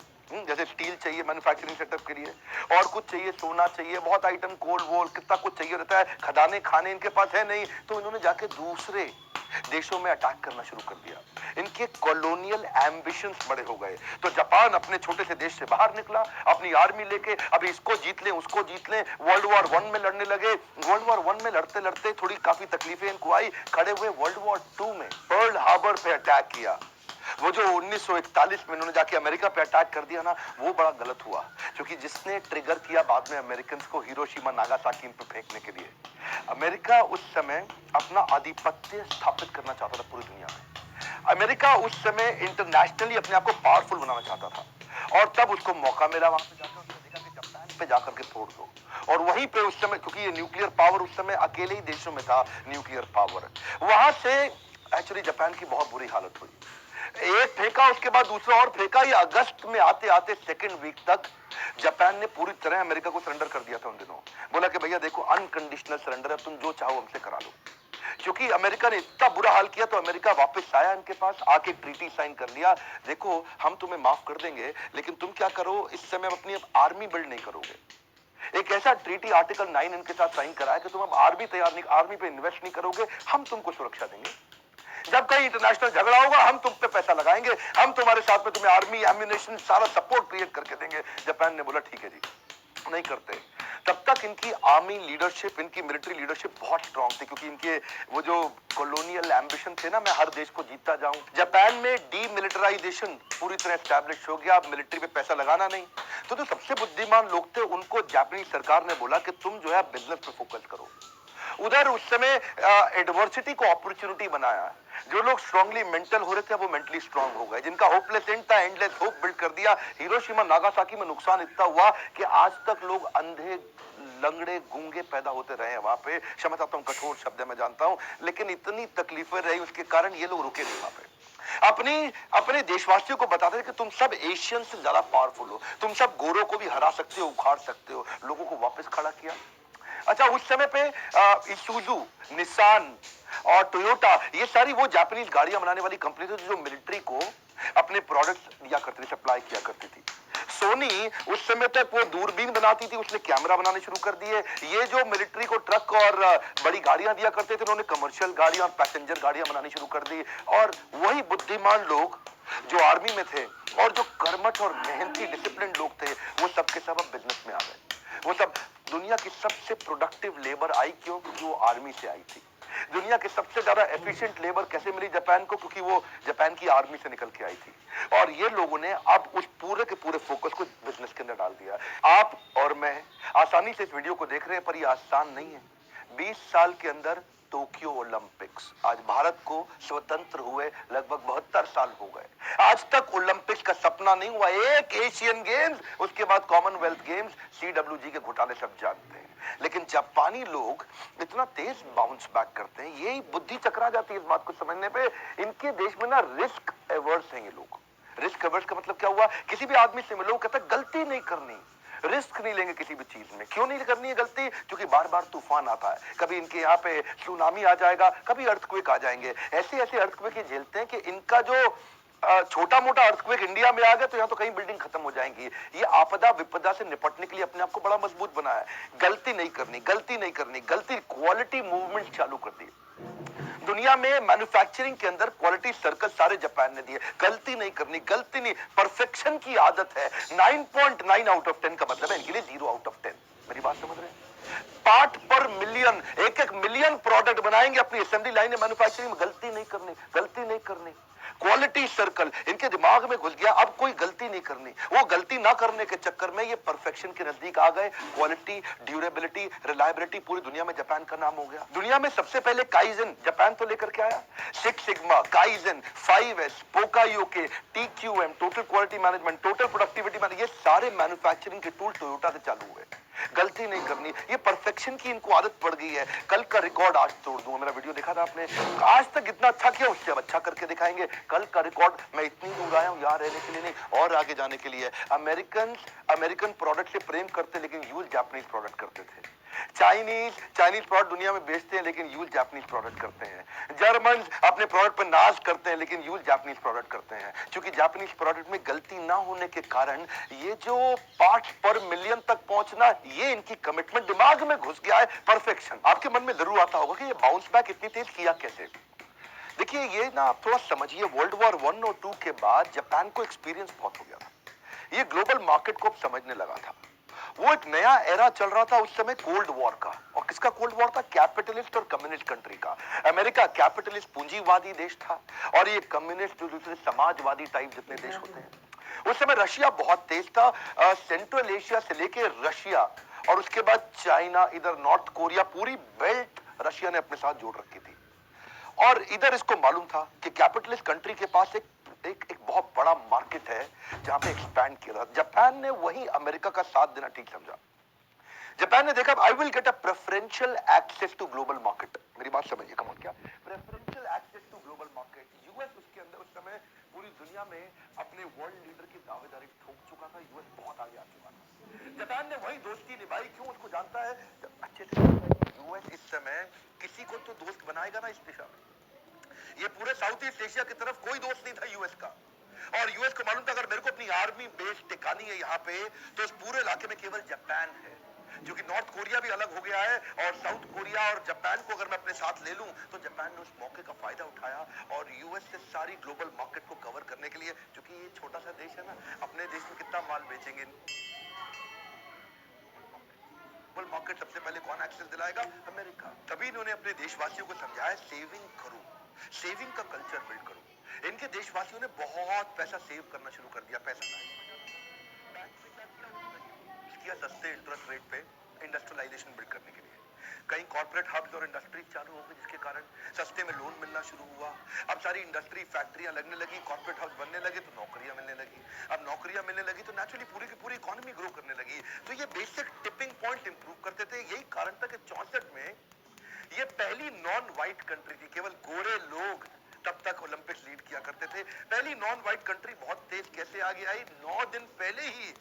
जैसे स्टील चाहिए मैन्युफैक्चरिंग सेटअप के लिए, और कुछ चाहिए, सोना चाहिए, बहुत आइटम, कोल वोल, कितना कुछ चाहिए रहता है, खदाने खाने इनके पास है नहीं, तो इन्होंने जाके दूसरे देशों में अटैक करना शुरू कर दिया। इनके कॉलोनियल एम्बिशंस बड़े हो गए, तो जापान अपने छोटे से देश से बाहर निकला अपनी आर्मी लेके, अभी इसको जीत लें उसको जीत लें, वर्ल्ड वॉर 1 में लड़ने लगे। वर्ल्ड वॉर 1 में लड़ते लड़ते थोड़ी काफी तकलीफें इनको आई, खड़े हुए वर्ल्ड वॉर 2 में पर्ल हार्बर पे अटैक किया। वो जो 1941 में उन्होंने जाके अमेरिका पे अटैक कर दिया ना, वो बड़ा गलत हुआ, क्योंकि जिसने ट्रिगर किया बाद में अमेरिकन को हिरोशिमा नागासाकी पे फेंकने के लिए। अमेरिका उस समय अपना आधिपत्य स्थापित करना चाहता था पूरी दुनिया में। अमेरिका उस समय इंटरनेशनली अपने आप को पावरफुल बनाना चाहता था, और तब उसको मौका मिला वहां पे जाकर, उसने देखा कि जापान पे जाकर के फोड़ दो, और वहीं पे उस समय, क्योंकि ये न्यूक्लियर पावर उस समय अकेले ही देशों में था न्यूक्लियर पावर, वहां से एक्चुअली जापान की बहुत बुरी हालत हुई। एक फेंका, उसके बाद दूसरा और फेंका, ये अगस्त में आते आते सेकेंड वीक तक जापान ने पूरी तरह अमेरिका को सरेंडर कर दिया था उन दिनों। बोला कि भैया देखो अनकंडीशनल सरेंडर है, तुम जो चाहो हमसे करा लो। क्योंकि अमेरिका ने इतना बुरा हाल किया, तो अमेरिका वापस आया इनके पास, आके ट्रीटी साइन कर लिया, देखो हम तुम्हें माफ कर देंगे, लेकिन तुम क्या करो, इस समय अपनी आर्मी बिल्ड नहीं करोगे। एक ऐसा ट्रीटी आर्टिकल 9 इनके साथ साइन कराया कि तुम अब आर्मी तैयार नहीं, आर्मी पे इन्वेस्ट नहीं करोगे, हम तुमको सुरक्षा देंगे, जब कहीं इंटरनेशनल झगड़ा होगा हम तुम पे पैसा लगाएंगे, हम तुम्हारे साथ में तुम्हें आर्मी एम्यूनेशन सारा सपोर्ट क्रिएट करके देंगे। जापान ने बोला ठीक है जी, नहीं करते। तब तक इनकी आर्मी लीडरशिप, इनकी मिलिट्री लीडरशिप बहुत स्ट्रांग थी, क्योंकि इनके वो जो कॉलोनियल एम्बिशन थे ना, मैं हर देश को जीतता जाऊं। जापान में डीमिलिटराइजेशन पूरी तरह एस्टैब्लिश हो गया, अब मिलिट्री पे पैसा लगाना नहीं। तो जो सबसे बुद्धिमान लोग थे उनको जापानीज सरकार ने बोला कि तुम जो है बिजनेस पे फोकस करो। उधर उस समय एडवर्सिटी को अपॉर्चुनिटी बनाया, जो लोग स्ट्रांगली मेंटल हो रहे थे वो मेंटली स्ट्रांग हो गए, जिनका होपलेस एंड था एंडलेस होप बिल्ड कर दिया। हिरोशिमा नागासाकी में नुकसान इतना हुआ कि आज तक लोग अंधे, लंगड़े, गूंगे पैदा होते रहे हैं वहां पे। क्षमा चाहता हूं कठोर शब्द मैं जानता हूं, लेकिन इतनी तकलीफें रही, उसके कारण ये लोग रुके नहीं वहां पे। अपने देशवासियों को बताते थे कि तुम सब एशियन से ज्यादा पावरफुल हो, तुम सब गोरों को भी हरा सकते हो, उखाड़ सकते हो। लोगों को वापस खड़ा किया। अच्छा, उस समय पे इसूजू, निसान और टोयोटा, ये सारी वो जापानीज गाड़ियां बनाने वाली कंपनी थी जो मिलिट्री को अपने प्रोडक्ट्स दिया करती थी, सप्लाई किया करती थी। सोनी उस समय तक वो दूरबीन बनाती थी, उसने कैमरा बनाने शुरू कर दिए। ये जो मिलिट्री को ट्रक और बड़ी गाड़ियां दिया करते थे, उन्होंने कमर्शियल गाड़ियां, पैसेंजर गाड़ियां बनानी शुरू कर दी। और वही बुद्धिमान लोग जो आर्मी में थे और जो कर्मठ और मेहनती डिसिप्लिन लोग थे, वो सबके सब अब बिजनेस में आ गए। वो सब दुनिया की सबसे प्रोडक्टिव लेबर आई क्यों? क्योंकि वो आर्मी से आई थी। दुनिया के सबसे ज्यादा एफिशिएंट लेबर कैसे मिली जापान को? क्योंकि वो जापान की आर्मी से निकल के आई थी। और ये लोगों ने अब उस पूरे के पूरे फोकस को बिजनेस के अंदर डाल दिया। आप और मैं आसानी से इस वीडियो को देख रहे हैं, पर ये आसान नहीं है। 20 साल के अंदर टोक्यो ओलंपिक्स, आज भारत को स्वतंत्र हुए लगभग 72 साल हो गए, आज तक ओलंपिक्स का सपना नहीं हुआ। एक एशियन गेम्स, उसके बाद कॉमनवेल्थ गेम्स, CWG के घोटाले सब जानते हैं। लेकिन जापानी लोग इतना तेज बाउंस बैक करते हैं, यही बुद्धि चकरा जाती है इस बात को समझने पे। इनके देश में ना रिस्क एवर्स हैं ये लोग। रिस्क एवर्स का मतलब क्या हुआ? किसी भी आदमी से मिलो, कहता है गलती नहीं करनी, रिस्क नहीं लेंगे किसी भी चीज में। क्यों नहीं करनी है गलती? क्योंकि बार बार तूफान आता है, कभी इनके यहाँ पे सुनामी आ जाएगा, कभी अर्थक्वेक आ जाएंगे। ऐसे ऐसे अर्थक्वेक ये झेलते हैं कि इनका जो छोटा मोटा अर्थक्वेक इंडिया में आ गया तो यहाँ तो कहीं बिल्डिंग खत्म हो जाएंगी। ये आपदा विपदा से निपटने के लिए अपने आप को बड़ा मजबूत बनाया है। गलती नहीं करनी, गलती नहीं करनी, गलती, क्वालिटी मूवमेंट चालू कर दी। दुनिया में मैन्युफैक्चरिंग के अंदर क्वालिटी सर्कल सारे जापान ने दिए। गलती नहीं करनी, गलती नहीं, परफेक्शन की आदत है। 9.9 आउट ऑफ 10 का मतलब है इनके लिए 0 आउट ऑफ 10। मेरी बात समझ रहे हैं? पार्ट पर मिलियन, एक मिलियन प्रोडक्ट बनाएंगे अपनी असेंबली लाइन में, मैन्युफैक्चरिंग में गलती नहीं करनी, गलती नहीं करनी। क्वालिटी सर्कल इनके दिमाग में घुस गया, अब कोई गलती नहीं करनी। वो गलती ना करने के चक्कर में ये परफेक्शन के नजदीक आ गए। क्वालिटी, ड्यूरेबिलिटी, रिलायबिलिटी, पूरी दुनिया में जापान का नाम हो गया। दुनिया में सबसे पहले काइजन जापान तो लेकर के आया। 6 sigma, kaizen, 5S, पोकायोके, TQM, total quality management, total productivity management, ये सारे मैन्युफैक्चरिंग के टूल टोयोटा से चालू हुए। गलती नहीं करनी, ये परफेक्शन की इनको आदत पड़ गई है। कल का रिकॉर्ड आज तोड़ दूंगा। मेरा वीडियो देखा था आपने, आज तक इतना अच्छा किया, उससे अब अच्छा करके दिखाएंगे। कल का रिकॉर्ड मैं इतनी दूर आया हूं यहाँ रहने के लिए नहीं, और आगे जाने के लिए। अमेरिकन प्रोडक्ट से प्रेम करते लेकिन यूज जापानीज प्रोडक्ट करते थे। चाइनीज प्रोडक्ट दुनिया में बेचते हैं लेकिन यूज जापानीज प्रोडक्ट करते हैं। जर्मन अपने प्रोडक्ट पर नाज करते हैं लेकिन यूज जापानीज प्रोडक्ट करते हैं, क्योंकि जापानीज प्रोडक्ट में गलती ना होने के कारण ये जो पार्ट्स पर मिलियन तक पहुंचना, ये इनकी कमिटमेंट दिमाग में घुस गया है। परफेक्शन। आपके मन में जरूर आता होगा कि ये बाउंस बैक इतनी तेज किया कैसे। देखिए ये ना आप थोड़ा समझिए, वर्ल्ड वॉर 1 और 2 के बाद जापान को एक्सपीरियंस बहुत हो गया था। ये ग्लोबल मार्केट को समझने लगा था। वो एक नया एरा चल रहा था उस समय कोल्ड वॉर का। और किसका कोल्ड वॉर था? कैपिटलिस्ट और कम्युनिस्ट कंट्री का। अमेरिका कैपिटलिस्ट पूंजीवादी देश था और ये कम्युनिस्ट जो दूसरे समाजवादी टाइप जितने देश होते हैं। उस समय रशिया बहुत तेज था। सेंट्रल एशिया से लेके रशिया और उसके बाद चाइना, इधर नॉर्थ कोरिया, पूरी बेल्ट रशिया ने अपने साथ जोड़ रखी थी। और इधर इसको मालूम था कि कैपिटलिस्ट कंट्री के पास एक बहुत बड़ा मार्केट है जहां पे एक्सपैंड किया। जापान ने वही अमेरिका का साथ देना ठीक समझा। जापान ने देखा I will get a preferential access to global market. मेरी बात समझिए, कम क्या preferential access to global market. US उसके अंदर उस समय पूरी दुनिया में अपने वर्ल्ड लीडर की दावेदारी ठोक चुका था। यूएस बहुत आगे आ चुका था। जापान ने वही दोस्ती निभाई, क्यों? उसको जानता है अच्छे से। यूएस इस समय किसी को तो दोस्त बनाएगा ना इस दिशा में। ये पूरे साउथ ईस्ट एशिया की तरफ कोई दोस्त नहीं था यूएस का। और यूएस को मालूम था अगर मेरे को अपनी आर्मी बेस टिकानी है यहाँ पे, तो इस पूरे इलाके में केवल जापान है। क्योंकि नॉर्थ कोरिया भी अलग हो गया है और साउथ कोरिया और जापान को अगर मैं अपने साथ ले लूं, तो जापान ने उस मौके का फायदा उठाया और यूएस से सारी ग्लोबल मार्केट को कवर करने के लिए, क्योंकि ये छोटा सा देश है ना, अपने देश में कितना माल बेचेंगे। ग्लोबल मार्केट सबसे पहले कौन एक्सेस दिलाएगा? अमेरिका। तभी इन्होंने अपने देशवासियों को समझाया सेविंग करो, सेविंग का कल्चर बिल्ड करो। इनके देशवासियों ने बहुत पैसा सेव करना शुरू कर दिया। पैसा किया सस्ते इंटरेस्ट रेट पे इंडस्ट्रियलाइजेशन बिल्ड करने के लिए। कई कॉर्पोरेट हब्स और इंडस्ट्रीज चालू हो गई, जिसके कारण सस्ते में लोन मिलना शुरू हुआ। अब सारी इंडस्ट्री फैक्ट्रियां लगने लगी, कॉर्पोरेट हब्स बनने लगे, तो नौकरियां मिलने लगी। अब नौकरियां मिलने लगी तो नेचुरली पूरी की पूरी इकोनॉमी ग्रो करने लगी। तो ये बेसिक टिपिंग पॉइंट इंप्रूव करते थे। यही कारण था कि 64 में ये पहली नॉन व्हाइट कंट्री थी। केवल गोरे लोग तब तक ओलंपिक्स लीड किया करते थे। पहली नॉन व्हाइट कंट्री बहुत तेज कैसे आगे आई? 9 दिन पहले ही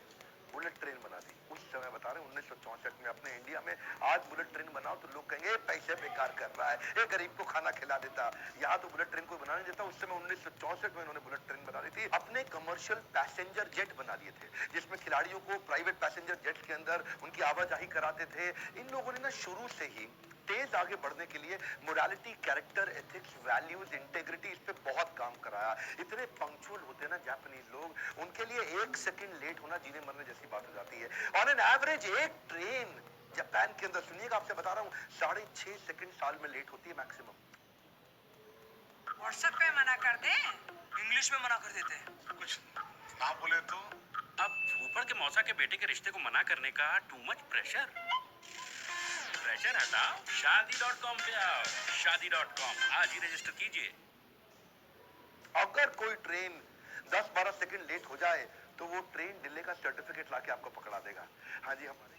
बुलेट ट्रेन बना दी। उस समय बता रहे 1964 में अपने इंडिया में। आज बुलेट ट्रेन बनाओ तो लोग कहेंगे पैसे बेकार कर रहा है, एक गरीब को खाना खिला देता। यहाँ तो बुलेट ट्रेन कोई बना नहीं देता। उस समय 1964 में उन्होंने बुलेट ट्रेन बना दी थी। अपने कमर्शियल पैसेंजर जेट बना लिए थे, जिसमें खिलाड़ियों को प्राइवेट पैसेंजर जेट के अंदर उनकी आवाजाही कराते थे। इन लोगों ने ना शुरू से ही तेज आगे बढ़ने के लिए morality, character, ethics, values, integrity, इस पे बहुत काम कराया। इतने पंक्चुअल होते ना जापानीज लोग, उनके लिए 1 सेकंड लेट होना जीने मरने जैसी बात हो जाती है। ऑन एन एवरेज एक ट्रेन जापान के अंदर, सुनिएगा आपसे बता रहा हूँ, 6.5 सेकंड साल में लेट होती है मैक्सिमम। व्हाट्सएप पे मना कर दे, इंग्लिश में मना कर देते। कुछ ना बोले तो? अब फूफड़ के मौसा के बेटे के रिश्ते को मना करने का टू मच प्रेशर। प्रेशर हटाओ, शादी.com पे आओ। शादी.com आज ही रजिस्टर कीजिए। अगर कोई ट्रेन 10-12 सेकंड लेट हो जाए तो वो ट्रेन डिले का सर्टिफिकेट लाके आपको पकड़ा देगा। हाँ जी, हमारे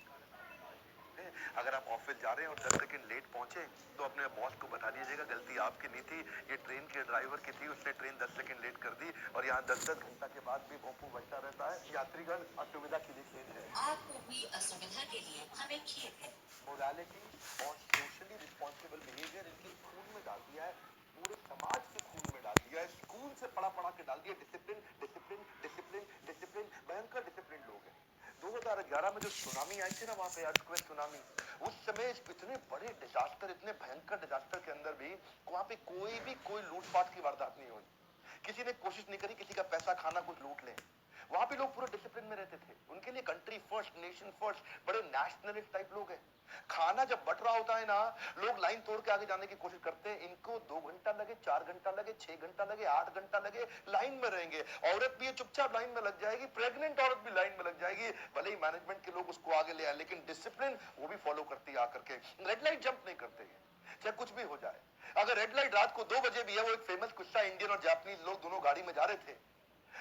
अगर आप ऑफिस जा रहे हैं और 10 सेकंड लेट पहुंचे तो अपने बॉस को बता दीजिएगा गलती आपकी नहीं थी, ये ट्रेन के ड्राइवर की थी, उसने ट्रेन 10 सेकंड लेट कर दी। और यहाँ 10-10 घंटा के बाद भी भोंपू बजता रहता है। यात्रीगण, असुविधा के लिए खेद है। आपको हुई असुविधा के लिए हमें खेद है। मोरालिटी और सोशली रिस्पॉन्सिबल बिहेवियर इनके खून में डाल दिया है, पूरे समाज के खून में डाल दिया है। स्कूल से पढ़ा के डाल दिया डिसिप्लिन, डिसिप्लिन, डिसिप्लिन, डिसिप्लिन। भयंकर डिसिप्लिन लोग हैं। 2011 में जो सुनामी आई थी ना, वहां पे अर्थक्वेक सुनामी, उस समय इतने बड़े डिजास्टर, इतने भयंकर डिजास्टर के अंदर भी वहां पे कोई लूटपाट की वारदात नहीं हुई। किसी ने कोशिश नहीं करी किसी का पैसा खाना कुछ लूट ले। वहां पे लोग पूरे डिसिप्लिन में रहते थे। उनके लिए कंट्री फर्स्ट, नेशन फर्स्ट, बड़े नेशनलिस्ट टाइप लोग हैं। खाना जब बट रहा होता है ना, लोग लाइन तोड़ के आगे जाने की कोशिश करते हैं। इनको 2 घंटा लगे, 4 घंटा लगे, 6 घंटा लगे, 8 घंटा लगे, लाइन में रहेंगे। औरत भी चुपचाप लाइन में लग जाएगी, प्रेग्नेंट औरत भी लाइन में लग जाएगी, भले ही मैनेजमेंट के लोग उसको आगे ले आए, लेकिन डिसिप्लिन वो भी फॉलो करती है आकर के। रेड लाइट जंप नहीं करते, चाहे कुछ भी हो जाए। अगर रेड लाइट रात को 2 बजे भी है, वो एक फेमस किस्सा, इंडियन और जापानीज लोग दोनों गाड़ी में जा रहे थे,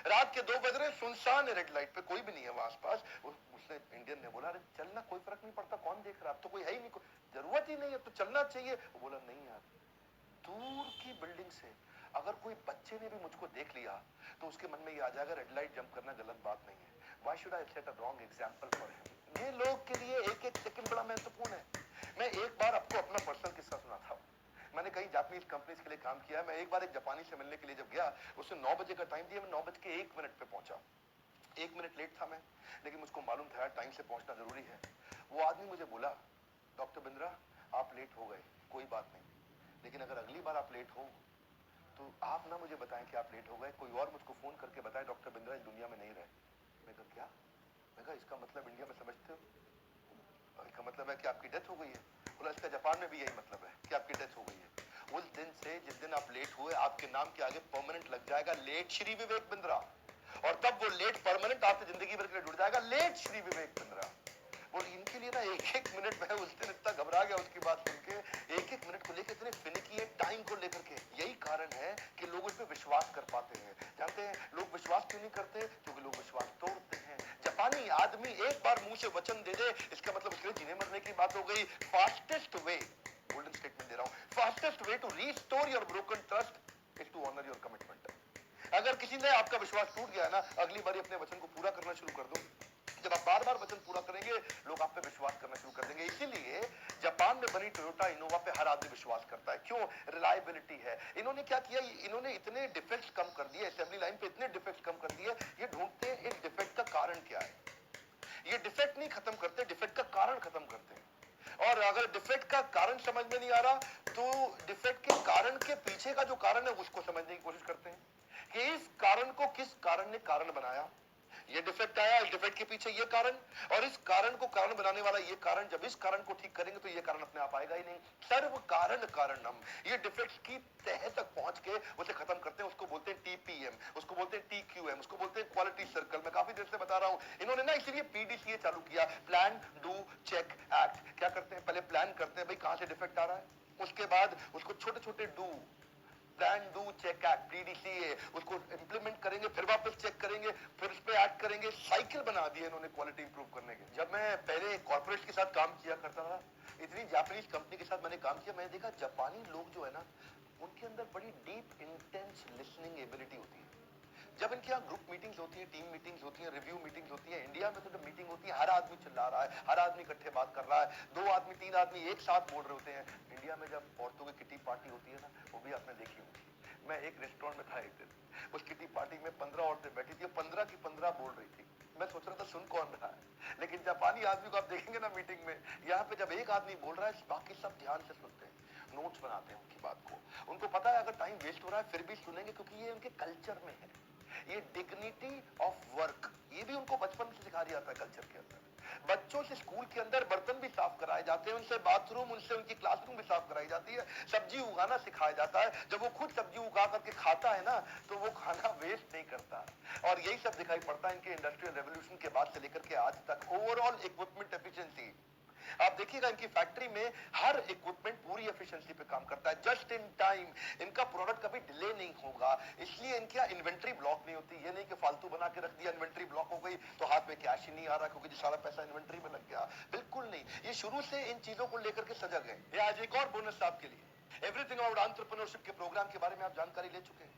रात के 2 बज रहे, सुनसान है, रेड लाइट पे कोई भी नहीं है वहां आसपास। उसने इंडियन ने बोला, अरे चलना, कोई फर्क नहीं पड़ता, कौन देख रहा, अब तो कोई है ही नहीं, जरूरत ही नहीं है, तो चलना चाहिए। वो बोला नहीं यार, दूर की बिल्डिंग से अगर कोई बच्चे ने भी मुझको देख लिया तो उसके मन में ये आ जाएगा रेड लाइट जंप करना गलत बात नहीं है। Why should I set a wrong example for him. ये लोग के लिए एक एक सेकंड बड़ा महत्वपूर्ण है। मैं एक बार आपको अपना पर्सनल किस्सा सुनाता हूँ। मैंने कई जापानीज कंपनीज के लिए काम किया है। मैं एक बार एक जापानी से मिलने के लिए जब गया, उसने 9 बजे का टाइम दिया, मैं 9:01 पे पहुंचा। 1 मिनट लेट था मैं, लेकिन मुझको मालूम था टाइम से पहुंचना जरूरी है। वो आदमी मुझे बोला, डॉक्टर बिंद्रा आप लेट हो गए, कोई बात नहीं, लेकिन अगर अगली बार आप लेट हो तो आप ना मुझे बताएं कि आप लेट हो गए, कोई और मुझको फोन करके बताए डॉक्टर बिंद्रा इस दुनिया में नहीं रहे। मैं कहा क्या? मैं कहा इसका मतलब इंडिया में समझते हो, इसका मतलब है कि आपकी डेथ हो गई है। बोला इसका जापान में भी यही मतलब है कि आपकी डेथ हो गई है। उस दिन से जिस दिन आप लेट हुए, आपके नाम के आगे परमानेंट लग जाएगा लेट श्री विवेक बिंद्रा, और तब वो लेट परमानेंट आपसे जिंदगी भर के लिए जुड़ जाएगा, लेट श्री विवेक बिंद्रा। और इनके लिए ना एक एक मिनट, मैं उस दिन इतना घबरा गया उसकी बात सुन के, एक एक मिनट को लेकर इतने फिनिकी है टाइम को लेकर के। यही कारण है कि लोग उस पर विश्वास कर पाते हैं। जानते हैं लोग विश्वास क्यों नहीं करते? क्योंकि लोग विश्वास तोड़ते हैं। जापानी आदमी एक बार मुंह से वचन दे दे, इसका मतलब उसके लिए जीने मरने की बात हो गई। फास्टेस्ट वे, गोल्डन स्टेटमेंट दे रहा हूं, fastest way to restore your broken trust is to honour your commitment. अगर किसी ने आपका विश्वास टूट गया ना, अगली बार अपने वचन को पूरा करना शुरू कर दो। जब आप बार बार वचन पूरा करेंगे, लोग आप पे विश्वास करना शुरू कर देंगे। इसीलिए जापान में बनी टोयोटा इनोवा पे हर आदमी विश्वास करता है। क्यों? रिलायबिलिटी है। इन्होंने क्या किया, इन्होंने इतने डिफेक्ट्स कम कर दिए, असेंबली लाइन पे इतने डिफेक्ट्स कम कर दिए, ये ढूंढते हैं इस डिफेक्ट का कारण क्या है। ये डिफेक्ट नहीं खत्म करते, डिफेक्ट का कारण खत्म करते हैं। और अगर डिफेक्ट का कारण समझ में नहीं आ रहा, तो डिफेक्ट के कारण के पीछे का जो कारण है उसको समझने की कोशिश करते हैं कि इस कारण को किस कारण ने कारण बनाया। ये डिफेक्ट आया, इस डिफेक्ट के पीछे ये कारण, और इस कारण को कारण बनाने वाला ये कारण। जब इस कारण को ठीक करेंगे तो ये कारण अपने आप आएगा ही नहीं। सर्व कारण कारणम, ये डिफेक्ट्स की तह तक पहुंच के उसे खत्म करते हैं। उसको बोलते हैं टीपीएम, उसको बोलते हैं टीक्यूएम, उसको बोलते हैं क्वालिटी सर्कल। मैं काफी देर से बता रहा हूं, इन्होंने ना इसीलिए पीडीसीए चालू किया, प्लान डू चेक एक्ट। क्या करते हैं? पहले प्लान करते हैं भाई कहां से डिफेक्ट आ रहा है, उसके बाद उसको छोटे छोटे do, plan do check act PDCA, उसको इंप्लीमेंट करेंगे, फिर वापस चेक करेंगे, फिर उस पर एक्ट करेंगे। साइकिल बना दिए इन्होंने क्वालिटी इंप्रूव करने के। जब मैं पहले कॉर्पोरेट के साथ काम किया करता था, इतनी जापानीज कंपनी के साथ मैंने काम किया, मैंने देखा जापानी लोग जो है ना, उनके अंदर बड़ी डीप इंटेंस लिसनिंग एबिलिटी होती है। जब इनके यहाँ ग्रुप मीटिंग्स होती है, टीम मीटिंग्स होती है, रिव्यू मीटिंग्स होती है, इंडिया में तो जब मीटिंग होती है हर आदमी चिल्ला रहा है, हर आदमी इकट्ठे बात कर रहा है, 2 आदमी 3 आदमी एक साथ बोल रहे होते हैं। इंडिया में जब औरतों की किटी पार्टी होती है ना, वो भी आपने देखी होगी। मैं एक रेस्टोरेंट में था एक दिन, उस किटी पार्टी में 15 औरतें बैठी थी, 15 की 15 बोल रही थी। मैं सोच रहा था सुन कौन रहा है, लेकिन जापानी आदमी को आप देखेंगे ना मीटिंग में, यहाँ पे जब एक आदमी बोल रहा है बाकी सब ध्यान से सुनते हैं, नोट्स बनाते हैं उनकी बात को। उनको पता है अगर टाइम वेस्ट हो रहा है फिर भी सुनेंगे, क्योंकि ये उनके कल्चर में है। ये डिग्निटी ऑफ वर्क, ये भी उनको बचपन से सिखा दिया जाता है कल्चर के अंदर। बच्चों से स्कूल के अंदर बर्तन भी साफ कराए जाते हैं, उनसे बाथरूम, उनसे उनकी क्लासरूम भी साफ कराई जाती है, सब्जी उगाना सिखाया जाता है। जब वो खुद सब्जी उगा करके खाता है ना, तो वो खाना वेस्ट नहीं करता। और यही सब दिखाई पड़ता है इनके इंडस्ट्रियल रेवोल्यूशन के बाद से लेकर के आज तक। ओवरऑल इक्विपमेंट एफिशिएंसी, आप देखिएगा इनकी फैक्ट्री में हर इक्विपमेंट पूरी एफिशिएंसी पे काम करता है, जस्ट इन टाइम। इनका प्रोडक्ट कभी डिले नहीं होगा, इसलिए इनकी इन्वेंट्री ब्लॉक नहीं होती। ये नहीं कि फालतू बना के रख दिया, इन्वेंट्री ब्लॉक हो गई तो हाथ में कैश ही नहीं आ रहा क्योंकि सारा पैसा इन्वेंट्री में लग गया। बिल्कुल नहीं, ये शुरू से इन चीजों को लेकर के सजग है। ये आज एक और बोनस आपके लिए, एवरीथिंग अबाउट एंटरप्रेन्योरशिप के प्रोग्राम के बारे में आप जानकारी ले चुके हैं।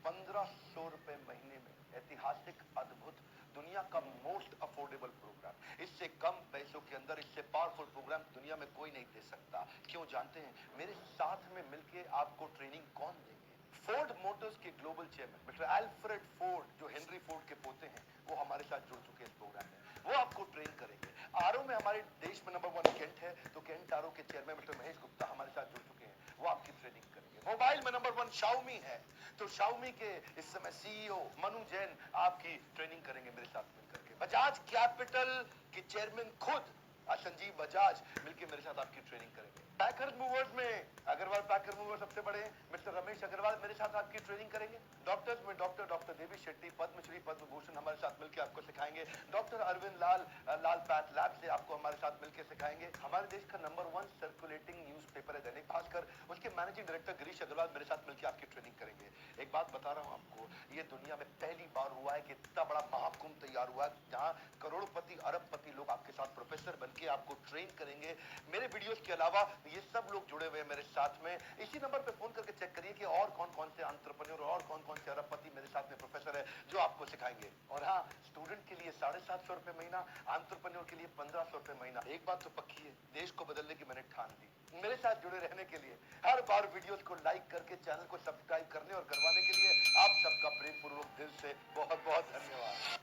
1500 रुपए महीने में, ऐतिहासिक, अद्भुत, दुनिया का मोस्ट अफोर्डेबल प्रोग्राम। इससे कम पैसों के अंदर इससे पावरफुल प्रोग्राम दुनिया में कोई नहीं दे सकता। क्यों जानते हैं? मेरे साथ में मिलके आपको ट्रेनिंग कौन देंगे? फोर्ड मोटर्स के global chairman mister Alfred Ford, जो हेनरी फोर्ड के पोते हैं, वो हमारे साथ जुड़ चुके हैं इस प्रोग्राम में। वो आपको ट्रेन करेंगे। आरओ में हमारे देश में नंबर 1 केंट है, तो केंट आरओ के चेयरमैन मिस्टर महेश गुप्ता हमारे साथ जुड़ चुके हैं, वो आपकी ट्रेनिंग करेंगे। मोबाइल में नंबर 1 शाओमी है, तो शाओमी के इस समय सीईओ मनु जैन आपकी ट्रेनिंग करेंगे मेरे साथ मिलकर के। बजाज कैपिटल के चेयरमैन खुद संजीव बजाज मिलकर मेरे साथ आपकी ट्रेनिंग करेंगे। पैकर मूवर्स में अग्रवाल पैकर मूवर्स सबसे बड़े मिस्टर रमेश अग्रवाल मेरे साथ आपकी ट्रेनिंग करेंगे। डॉक्टर्स में डॉक्टर देवी शेट्टी, पद्मश्री पद्म भूषण हमारे साथ मिलकर आपको सिखाएंगे। डॉक्टर अरविंद लाल पैथ लैब से आपको हमारे साथ मिलकर सिखाएंगे। हमारे देश का नंबर 1 सर्कुलेटिंग न्यूज़पेपर है दैनिक भास्कर, उसके मैनेजिंग डायरेक्टर गिरीश अग्रवाल मेरे साथ मिलकर आपकी ट्रेनिंग करेंगे। एक बात बता रहा हूँ आपको, ये दुनिया में पहली बार हुआ है कि इतना बड़ा महाकुंभ तैयार हुआ है जहाँ करोड़पति अरबपति लोग आपके साथ प्रोफेसर बनके आपको ट्रेन करेंगे। मेरे वीडियोस के अलावा ये सब लोग जुड़े हुए हैं मेरे साथ में। इसी नंबर पे फोन करके चेक करिए कि और कौन कौन से एंटरप्रेन्योर और कौन कौन से अरबपति मेरे साथ में प्रोफेसर है जो आपको सिखाएंगे। और हाँ, स्टूडेंट के लिए 750 रुपए महीना, एंटरप्रेन्योर के लिए 1500 रुपए महीना। एक बात तो पक्की है, देश को बदलने की मैंने ठान ली। मेरे साथ जुड़े रहने के लिए, हर बार वीडियोस को लाइक करके चैनल को सब्सक्राइब करने और करवाने के लिए आप सबका प्रेम पूर्वक दिल से बहुत बहुत धन्यवाद।